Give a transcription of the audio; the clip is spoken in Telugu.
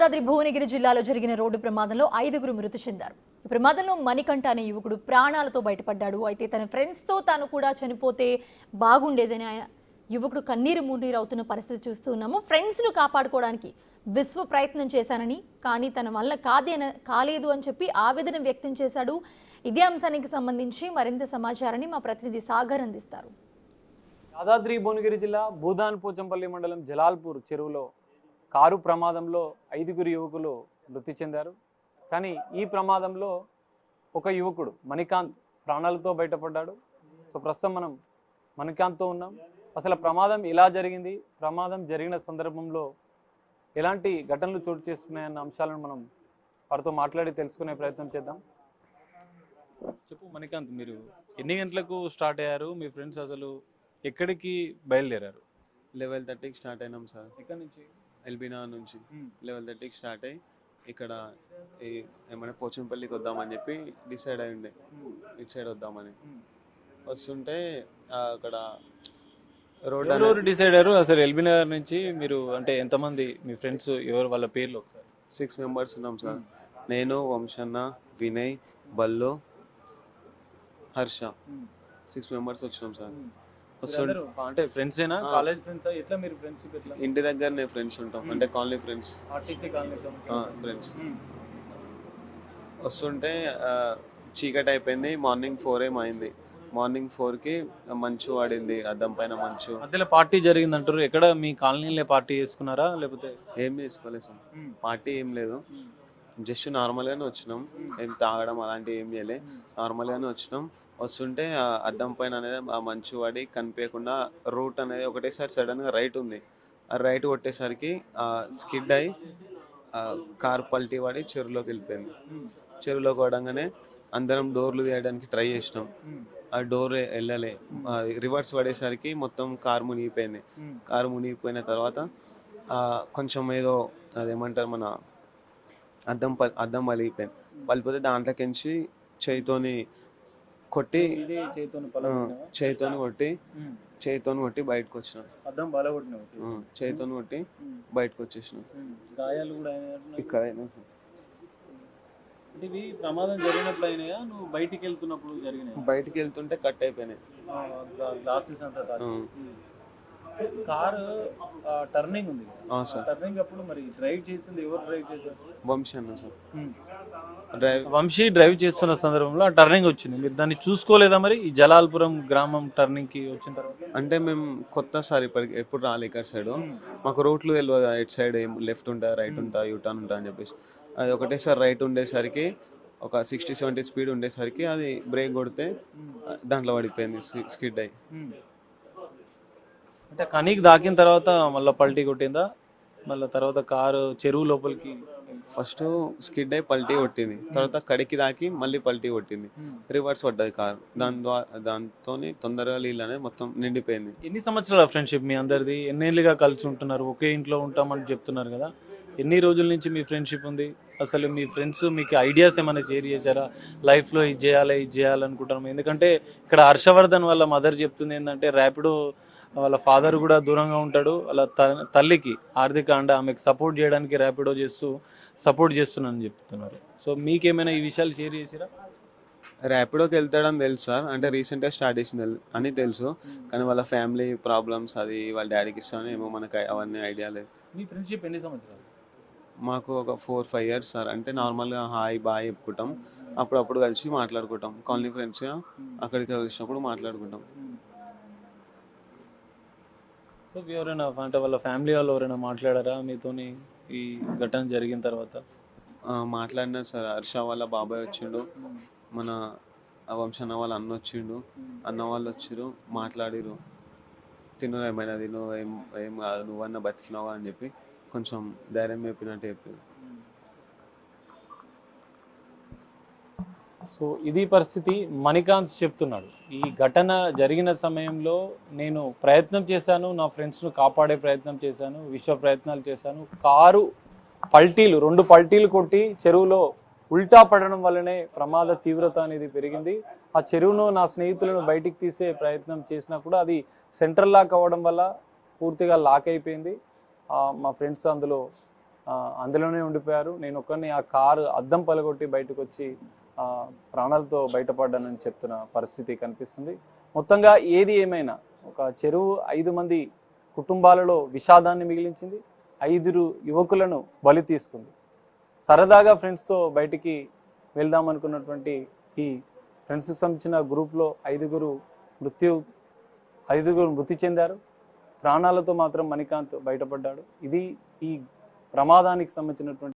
యాదాద్రి భువనగిరి జిల్లాలో జరిగిన రోడ్డు ప్రమాదంలో 5గురు మృతి చెందారు. ఈ ప్రమాదంలో మణికంఠ అనే యువకుడు ప్రాణాలతో బయటపడ్డాడు. అయితే తన ఫ్రెండ్స్తో తాను కూడా చనిపోతే బాగుండేదని ఆయన యువకుడు కన్నీరు మున్నీరు అవుతున్న పరిస్థితి చూస్తూ ఉన్నాము. ఫ్రెండ్స్ను కాపాడుకోవడానికి విశ్వ ప్రయత్నం చేశానని, కానీ తన వల్ల కాలేదు అని చెప్పి ఆవేదన వ్యక్తం చేశాడు. ఇదే అంశానికి సంబంధించి మరింత సమాచారాన్ని మా ప్రతినిధి సాగర్ అందిస్తారు. యాదాద్రి భువనగిరి జిల్లా భూదాన్ పోచంపల్లి మండలం జలాల్పూర్ చెరువులో కారు ప్రమాదంలో 5గురు యువకులు మృతి చెందారు. కానీ ఈ ప్రమాదంలో ఒక యువకుడు మణికాంత్ ప్రాణాలతో బయటపడ్డాడు. సో ప్రస్తుతం మనం మణికాంత్తో ఉన్నాం. అసలు ప్రమాదం ఎలా జరిగింది, ప్రమాదం జరిగిన సందర్భంలో ఎలాంటి ఘటనలు చోటు చేసుకున్నాయన్న అంశాలను మనం వారితో మాట్లాడి తెలుసుకునే ప్రయత్నం చేద్దాం. చెప్పు మణికాంత్, మీరు ఎన్ని గంటలకు స్టార్ట్ అయ్యారు? మీ ఫ్రెండ్స్ అసలు ఎక్కడికి బయలుదేరారు? 11:30కి స్టార్ట్ అయినాం సార్. ఎక్కడి నుంచి? ఎల్బీనా నుంచి 11:30కి స్టార్ట్ అయ్యి ఇక్కడ ఏమైనా పోచంపల్లికి వద్దామని చెప్పి డిసైడ్ అయి ఉండే, ఇటు సైడ్ వద్దామని వస్తుంటే అక్కడ రోడ్ డిసైడ్ అయ్యారు. అసలు ఎల్బీనా నుంచి మీరు అంటే ఎంతమంది మీ ఫ్రెండ్స్, ఎవరు వాళ్ళ పేర్లు ఒకసారి? 6 మెంబర్స్ ఉన్నాం సార్. నేను, వంశన్న, వినయ్, బల్లు, హర్ష, 6 మెంబర్స్ వచ్చినాం సార్. అంటే ఫ్రెండ్స్ ఏనా, కాలేజ్ ఫ్రెండ్స్? ఎట్లా మీరు ఫ్రెండ్షిప్ ఎట్లా? ఇంటి దగ్గరనే ఫ్రెండ్స్ ఉంటాం, అంటే colony friends, RTC colony friends. వస్తుంటే చీకటి అయిపోయింది. మార్నింగ్ 4 అయింది. మార్నింగ్ 4కి మంచు పడింది, అద్దం పైన మంచు. మధ్యలో పార్టీ జరిగింది అంటారు. ఎక్కడ మీ కాలనీలో పార్టీ చేసుకున్నారా లేకపోతే? ఏం చేసుకోలేదు సార్, పార్టీ ఏం లేదు. జస్ట్ నార్మల్గానే వచ్చినాం, ఏం తాగడం అలాంటివి ఏం చేయలే, నార్మల్గానే వచ్చినాం. వస్తుంటే అద్దం పైన అనేది ఆ మంచు పడి కనిపించకుండా రూట్ అనేది ఒకటేసారి సడన్గా రైట్ ఉంది. ఆ రైట్ కొట్టేసరికి స్కిడ్ అయి కార్ పల్టీ పడి చెరువులోకి వెళ్ళిపోయింది. చెరువులోకి పడంగానే అందరం డోర్లు తీయడానికి ట్రై చేసినాం, ఆ డోర్ వెళ్ళలే. రివర్స్ పడేసరికి మొత్తం కారు మునిగిపోయింది. కారు మునిగిపోయిన తర్వాత కొంచెం ఏదో అదేమంటారు, మన అద్దం పలిగిపోయింది. పలిపోతే దాంట్లోకించి చేయితోని కొట్టి బయటకు వచ్చినాం. చేయితోని కొట్టి బయటకు వచ్చేసినాం. ఇక్కడ ప్రమాదం జరిగినప్పుడు అయినాయా, నువ్వు బయటికి వెళ్తున్నప్పుడు జరిగినాయి? బయటికి వెళ్తుంటే కట్ అయిపోయినాయి గ్లాసెస్ అంతా. కారు టర్నింగ్ ఉంది, టర్నింగ్ అప్పుడు మరి డ్రైవ్ చేసింది ఎవరు? డ్రైవ్ చేశారు? వంశీ అన్న సార్. వంశీ డ్రైవ్ చేస్తున్న సందర్భంలో ఆ టర్నింగ్ వచ్చింది. మీరు దాన్ని చూసుకోలేదా మరి? ఈ జలాల్పురం గ్రామం టర్నింగ్ కి వచ్చిన తర్వాత అంటే మేము కొత్త సార్, ఇప్పటికి ఎప్పుడు రాలే ఇక్కడ సైడ్. మాకు రూట్లు తెలియదు, ఇటు సైడ్ ఏం లెఫ్ట్ ఉంటా, రైట్ ఉంటా, యూటర్న్ ఉంటా అని చెప్పేసి. అది ఒకటేసారి రైట్ ఉండేసరికి ఒక 60-70 స్పీడ్ ఉండేసరికి అది బ్రేక్ కొడితే దాంట్లో పడిపోయింది, స్కిడ్ అయ్యి. అంటే కనీకి దాకిన తర్వాత మళ్ళీ పల్టీ కొట్టిందా? మళ్ళీ తర్వాత కారు చెరువు లోపలికి ఫస్ట్ స్కిడ్ అయ్యి పల్టీ కొట్టింది, తర్వాత కడికి దాకి మళ్ళీ పల్టీ కొట్టింది, రివర్స్ పడ్డది కారు. దాంతో తొందరగా నీళ్ళు అనేది మొత్తం నిండిపోయింది. ఎన్ని సంవత్సరాల ఫ్రెండ్షిప్ మీ అందరిది? ఎన్నేళ్ళుగా కలిసి ఉంటున్నారు? ఒకే ఇంట్లో ఉంటామని చెప్తున్నారు కదా, ఎన్ని రోజుల నుంచి మీ ఫ్రెండ్షిప్ ఉంది? అసలు మీ ఫ్రెండ్స్ మీకు ఐడియాస్ ఏమైనా షేర్ చేశారా? లైఫ్లో ఇది చేయాలనుకుంటున్నాము. ఎందుకంటే ఇక్కడ హర్షవర్ధన్ వాళ్ళ మదర్ చెప్తుంది ఏంటంటే, ర్యాపిడో వాళ్ళ ఫాదర్ కూడా దూరంగా ఉంటాడు, వాళ్ళ తల్లికి ఆర్థిక ఆమెకు సపోర్ట్ చేయడానికి ర్యాపిడో సపోర్ట్ చేస్తున్నానని చెప్తున్నారు. సో మీకేమైనా ఈ విషయాలు షేర్ చేసిరా? ర్యాపిడోకి వెళ్తాడని తెలుసు సార్, అంటే రీసెంట్గా స్టార్ట్ చేసింది అని తెలుసు. కానీ వాళ్ళ ఫ్యామిలీ ప్రాబ్లమ్స్, అది వాళ్ళ డాడీకి ఇస్తాను ఏమో, మనకు అవన్నీ ఐడియా లేదు. మీ ఫ్రెండ్షిప్ ఎన్ని సంవత్సరాలు? మాకు ఒక 4-5 years సార్. అంటే నార్మల్గా హాయ్ బాయ్ చెప్పుకుంటాం, అప్పుడప్పుడు కలిసి మాట్లాడుకుంటాం. కాలనీ ఫ్రెండ్స్గా అక్కడికి కలిసినప్పుడు మాట్లాడుకుంటాం. సో ఎవరైనా అంటే వాళ్ళ ఫ్యామిలీ వాళ్ళు ఎవరైనా మాట్లాడారా మీతోని ఈ ఘటన జరిగిన తర్వాత? మాట్లాడినారు సార్. హర్ష వాళ్ళ బాబాయ్ వచ్చిండు, మన వంశన్న వాళ్ళ అన్న వచ్చిండు, అన్న వాళ్ళు వచ్చిర్రు, మాట్లాడిరు. తిను ఏమైనా తిను, ఏం కాదు, నువ్వన్నా బతికినావా అని చెప్పి కొంచెం ధైర్యం చెప్పినట్టు చెప్పారు. సో ఇది పరిస్థితి. మణికాంత్ చెప్తున్నాడు, ఈ ఘటన జరిగిన సమయంలో నేను ప్రయత్నం చేశాను, నా ఫ్రెండ్స్ను కాపాడే ప్రయత్నం చేశాను, విశ్వ ప్రయత్నాలు చేశాను. కారు పల్టీలు 2 పల్టీలు కొట్టి చెరువులో ఉల్టా పడడం వల్లనే ప్రమాద తీవ్రత అనేది పెరిగింది. ఆ చెరువును నా స్నేహితులను బయటికి తీసే ప్రయత్నం చేసినా కూడా అది సెంట్రల్ లాక్ అవ్వడం వల్ల పూర్తిగా లాక్ అయిపోయింది. మా ఫ్రెండ్స్ అందులో అందులోనే ఉండిపోయారు. నేను ఒక్కరిని ఆ కారు అద్దం పలగొట్టి బయటకు వచ్చి ప్రాణాలతో బయటపడ్డానని చెప్తున్న పరిస్థితి కనిపిస్తుంది. మొత్తంగా ఏది ఏమైనా ఒక చెరువు 5 మంది కుటుంబాలలో విషాదాన్ని మిగిలించింది, 5 యువకులను బలి తీసుకుంది. సరదాగా ఫ్రెండ్స్తో బయటికి వెళ్దామనుకున్నటువంటి ఈ ఫ్రెండ్స్కి సంబంధించిన గ్రూప్లో 5గురు మృతి చెందారు. ప్రాణాలతో మాత్రం మణికాంత్ బయటపడ్డాడు. ఇది ఈ ప్రమాదానికి సంబంధించినటువంటి